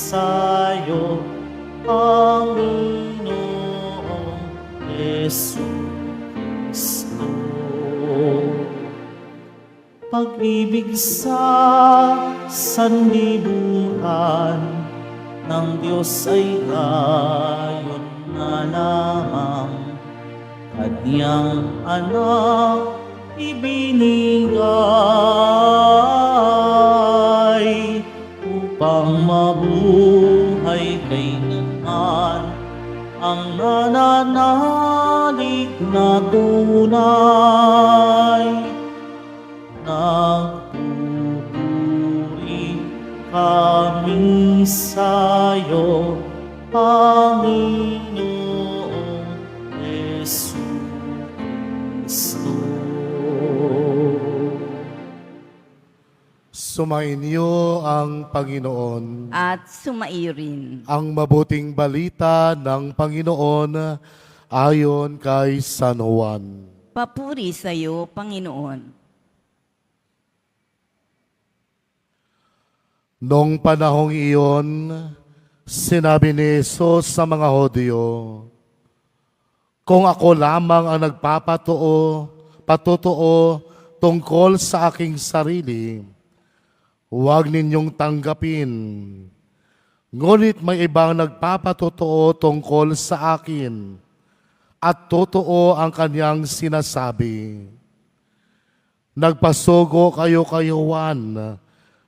sa'yo, Panginoong Yesu Kristo. Pag-ibig sa sanlibutan ng Diyos ay gayon na lamang Kanyang anak ibinigay upang mabuhay kailanman ang nananalig na tunay. Nagpupuri kami sa'yo, Panginoong Yesu Kristo. Sumainyo ang Panginoon. At sumaiyo rin. Ang mabuting balita ng Panginoon ayon kay San Juan. Papuri sa iyo, Panginoon. Noong panahong iyon, sinabi ni Jesus sa mga Hudyo, "Kung ako lamang ang patutuo tungkol sa aking sarili, huwag ninyong tanggapin. Ngunit may ibang nagpapatutuo tungkol sa akin, at totoo ang kanyang sinasabi. Nagpasugo kayo kay Juan,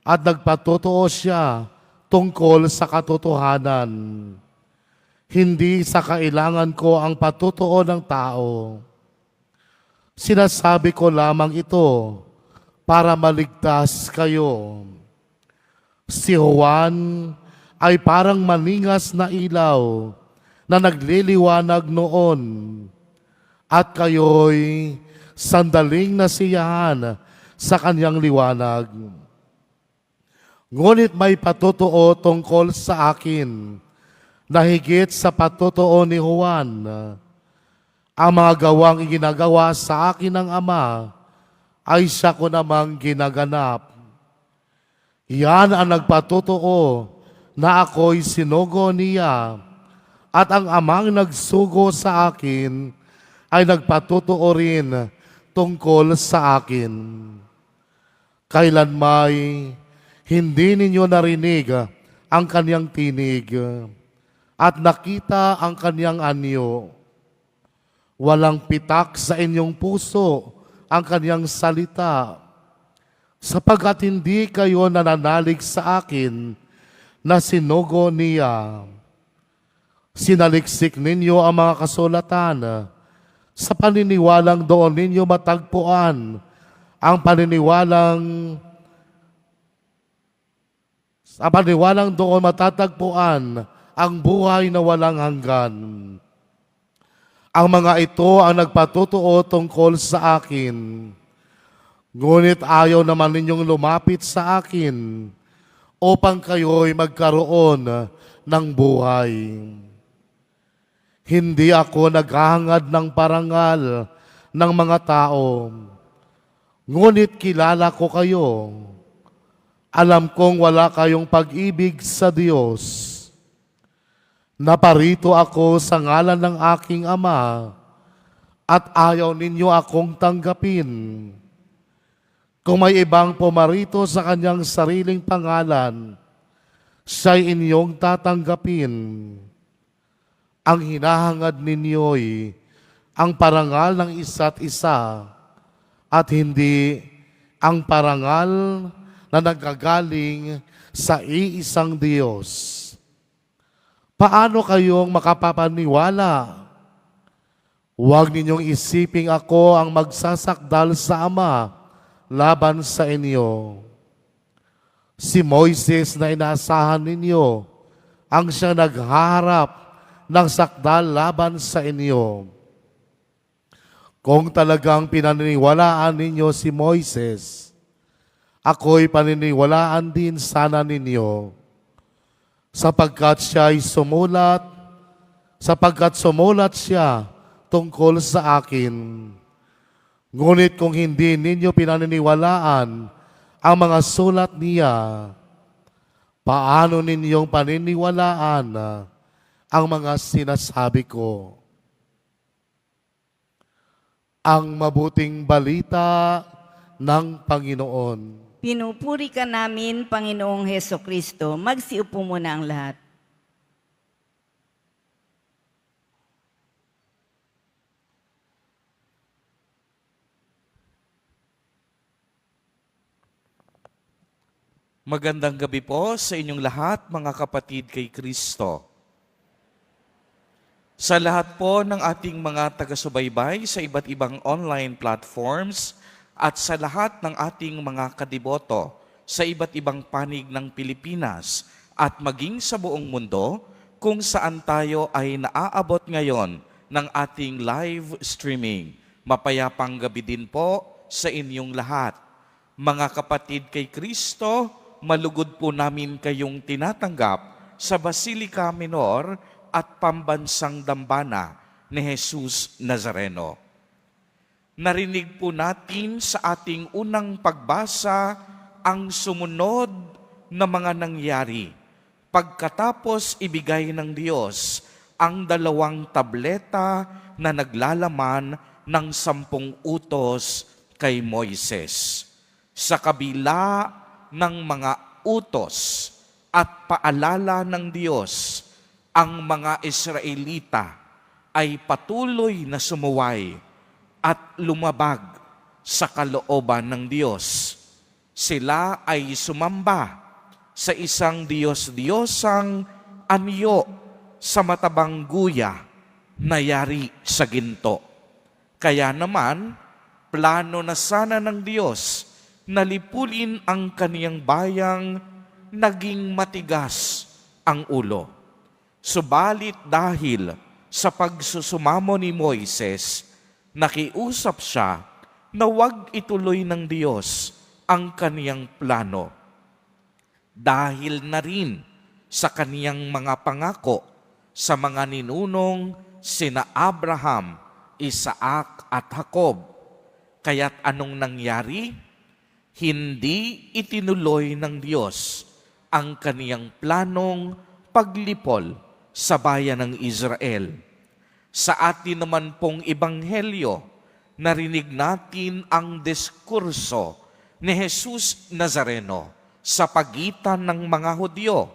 at nagpatutuo siya tungkol sa katotohanan. Hindi sa kailangan ko ang patutuo ng tao. Sinasabi ko lamang ito para maligtas kayo. Si Juan ay parang maningas na ilaw na nagliliwanag noon, at kayo'y sandaling nasiyahan sa kanyang liwanag. Ngunit may patutuo tungkol sa akin na higit sa patutuo ni Juan. Ang mga gawang ginagawa sa akin ng Ama ay siya ko namang ginaganap. Yan ang nagpatutuo na ako'y sinugo niya, at ang Amang nagsugo sa akin ay nagpatutuo rin tungkol sa akin. Kailanmay hindi ninyo narinig ang kanyang tinig at nakita ang kanyang anyo. Walang pitak sa inyong puso ang kanyang salita, sapagkat hindi kayo nananalig sa akin na sinugo niya. Sinaliksik ninyo ang mga kasulatan sa paniniwalang doon ninyo matagpuan ang paniniwalang doon matatagpuan ang buhay na walang hanggan. Ang mga ito ang nagpatutuo tungkol sa akin. Ngunit ayaw naman ninyong lumapit sa akin upang kayo'y magkaroon ng buhay. Hindi ako naghahangad ng parangal ng mga tao, ngunit kilala ko kayo. Alam kong wala kayong pag-ibig sa Diyos. Naparito ako sa ngalan ng aking Ama, at ayaw ninyo akong tanggapin. Kung may ibang pumarito sa kanyang sariling pangalan, siya'y inyong tatanggapin. Ang hinahangad ninyo'y ang parangal ng isa't isa, at hindi ang parangal na nagagaling sa iisang Diyos. Paano kayong makapapaniwala? Huwag ninyong isiping ako ang magsasakdal sa Ama laban sa inyo. Si Moises na inaasahan ninyo ang siyang naghaharap ng sakdal laban sa inyo. Kung talagang pinaniniwalaan ninyo si Moises, ako'y paniniwalaan din sana ninyo, sapagkat sumulat siya tungkol sa akin. Ngunit kung hindi ninyo pinaniniwalaan ang mga sulat niya, Paano ninyong paniniwalaan ang mga sinasabi ko? Ang mabuting balita ng Panginoon. Pinupuri ka namin, Panginoong Heso Kristo. Magsiupo muna ang lahat. Magandang gabi po sa inyong lahat, mga kapatid kay Kristo. Sa lahat po ng ating mga taga-subaybay sa iba't ibang online platforms at sa lahat ng ating mga kadiboto sa iba't ibang panig ng Pilipinas at maging sa buong mundo kung saan tayo ay naaabot ngayon ng ating live streaming. Mapayapang gabi din po sa inyong lahat. Mga kapatid kay Kristo, malugod po namin kayong tinatanggap sa Basilica Minor at Pambansang Dambana ni Jesus Nazareno. Narinig po natin sa ating unang pagbasa ang sumunod na mga nangyari pagkatapos ibigay ng Diyos ang 2 tableta na naglalaman ng 10 utos kay Moises. Sa kabila ng mga utos at paalala ng Diyos, ang mga Israelita ay patuloy na sumuway at lumabag sa kalooban ng Diyos. Sila ay sumamba sa isang Diyos-Diyosang anyo sa matabang guya na yari sa ginto. Kaya naman, plano na sana ng Diyos na lipulin ang kaniyang bayang naging matigas ang ulo. Subalit dahil sa pagsusumamo ni Moises, nakiusap siya na huwag ituloy ng Diyos ang kaniyang plano. Dahil na rin sa kaniyang mga pangako sa mga ninunong sina Abraham, Isaac at Jacob. Kaya't anong nangyari? Hindi itinuloy ng Diyos ang kaniyang planong paglipol sa bayan ng Israel. Sa atin naman pong ebanghelyo, narinig natin ang diskurso ni Jesus Nazareno sa pagitan ng mga Hudyo.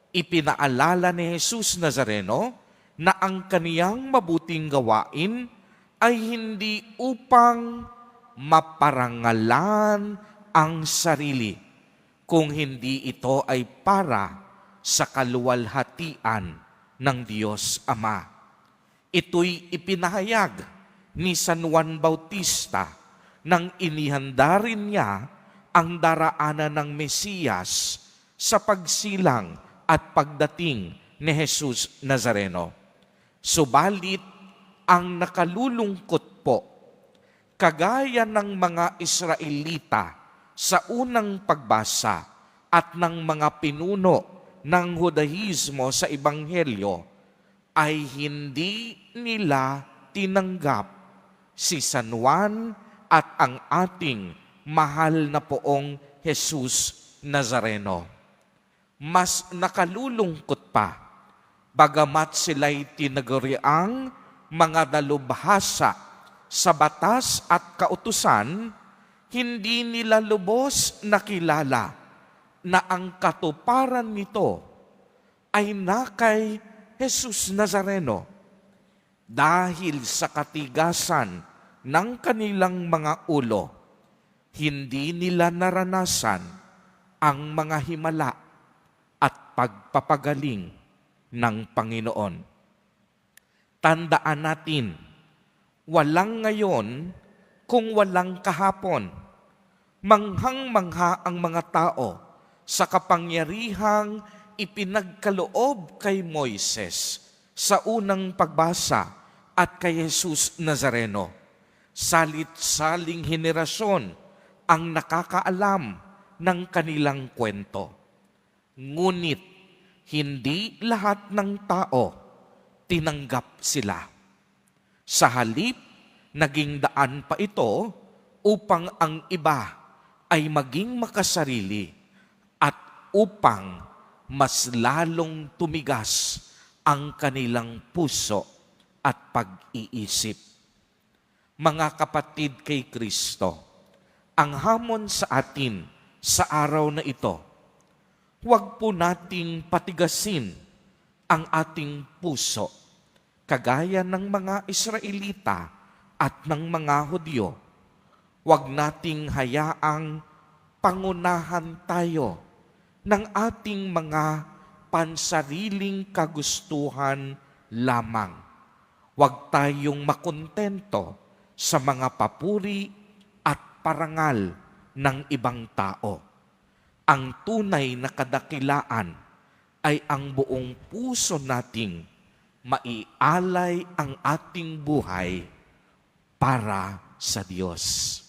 Ipinaalala ni Jesus Nazareno na ang kaniyang mabuting gawain ay hindi upang maparangalan ang sarili, kung hindi ito ay para sa kaluwalhatian ng Diyos Ama. Ito'y ipinahayag ni San Juan Bautista nang inihanda rin niya ang daraanan ng Mesiyas sa pagsilang at pagdating ni Jesus Nazareno. Subalit, ang nakalulungkot po, kagaya ng mga Israelita sa unang pagbasa at ng mga pinuno ng Judaismo sa Ebanghelyo, ay hindi nila tinanggap si San Juan at ang ating mahal na poong Jesus Nazareno. Mas nakalulungkot pa, bagamat sila'y tinaguriang mga dalubhasa sa batas at kautusan, hindi nila lubos nakilala na ang katuparan nito ay na kay Jesus Nazareno. Dahil sa katigasan ng kanilang mga ulo, hindi nila naranasan ang mga himala at pagpapagaling ng Panginoon. Tandaan natin, walang ngayon kung walang kahapon. Manghang-mangha ang mga tao sa kapangyarihang ipinagkaloob kay Moises sa unang pagbasa at kay Jesus Nazareno. Salit-saling henerasyon ang nakakaalam ng kanilang kwento. Ngunit hindi lahat ng tao tinanggap sila. Sa halip, naging daan pa ito upang ang iba ay maging makasarili at upang mas lalong tumigas ang kanilang puso at pag-iisip. Mga kapatid kay Kristo, ang hamon sa atin sa araw na ito, huwag po nating patigasin ang ating puso, kagaya ng mga Israelita at ng mga Hudyo. Huwag nating hayaang pangunahan tayo ng ating mga pansariling kagustuhan lamang. Huwag tayong makontento sa mga papuri at parangal ng ibang tao. Ang tunay na kadakilaan ay ang buong puso nating maialay ang ating buhay para sa Diyos.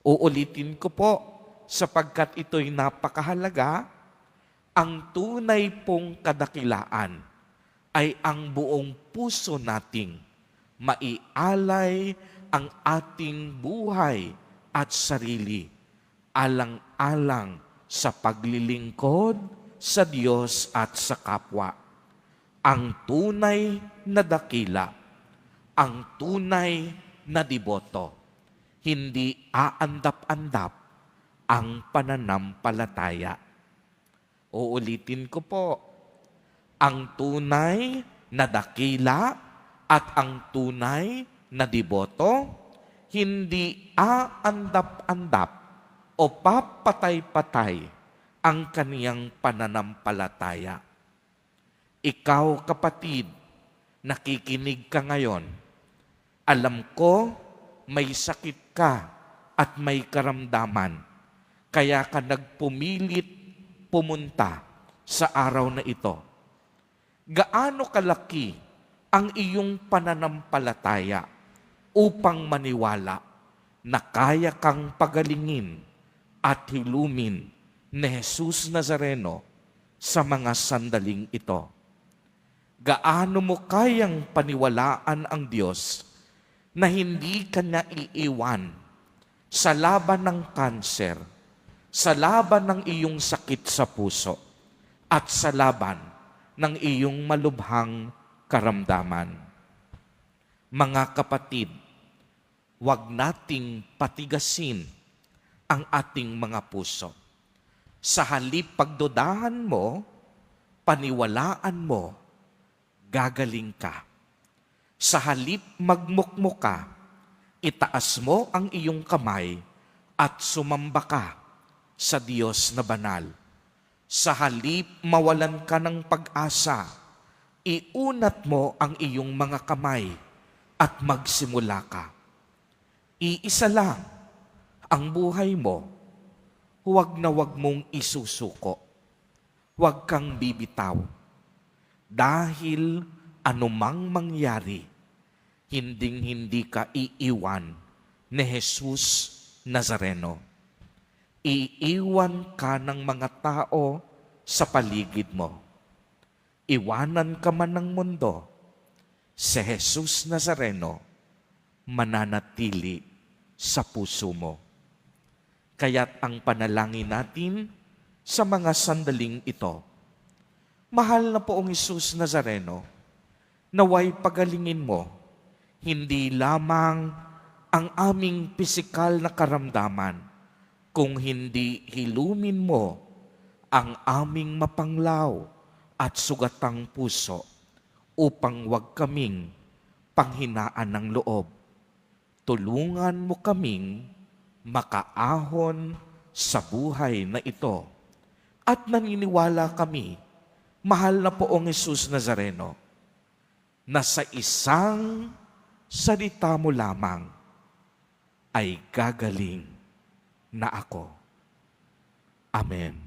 Uulitin ko po, sapagkat ito'y napakahalaga, ang tunay pong kadakilaan ay ang buong puso nating maialay ang ating buhay at sarili alang-alang sa paglilingkod sa Diyos at sa kapwa. Ang tunay na dakila, ang tunay na deboto, hindi aandap-andap ang pananampalataya. Uulitin ko po, ang tunay na dakila at ang tunay na deboto, hindi aandap-andap o papatay-patay ang kaniyang pananampalataya. Ikaw, kapatid, nakikinig ka ngayon. Alam ko, may sakit ka at may karamdaman. Kaya ka nagpumilit pumunta sa araw na ito. Gaano kalaki ang iyong pananampalataya upang maniwala na kaya kang pagalingin at hilumin ni Jesus Nazareno sa mga sandaling ito? Gaano mo kayang paniwalaan ang Diyos na hindi ka na iiwan sa laban ng kanser, sa laban ng iyong sakit sa puso, at sa laban ng iyong malubhang karamdaman? Mga kapatid, huwag nating patigasin ang ating mga puso. Sa halip pagdudahan mo, paniwalaan mo, gagaling ka. Sa halip magmukmok ka, itaas mo ang iyong kamay at sumamba ka sa Diyos na banal. Sa halip mawalan ka ng pag-asa, iunat mo ang iyong mga kamay at magsimula ka. Iisa lang ang buhay mo, huwag na huwag mong isusuko. Huwag kang bibitaw. Dahil anumang mangyari, hinding-hindi ka iiwan ni Jesus Nazareno. Iiwan ka ng mga tao sa paligid mo. Iwanan ka man ng mundo, si Jesus Nazareno mananatili sa puso mo. Kaya't ang panalangin natin sa mga sandaling ito, mahal na poong Jesus Nazareno, naway pagalingin mo, hindi lamang ang aming pisikal na karamdaman, kung hindi hilumin mo ang aming mapanglaw at sugatang puso upang wag kaming panghinaan ng loob. Tulungan mo kaming makaahon sa buhay na ito. At naniniwala kami, mahal na poong Jesus Nazareno, na sa isang salita mo lamang ay gagaling na ako. Amen.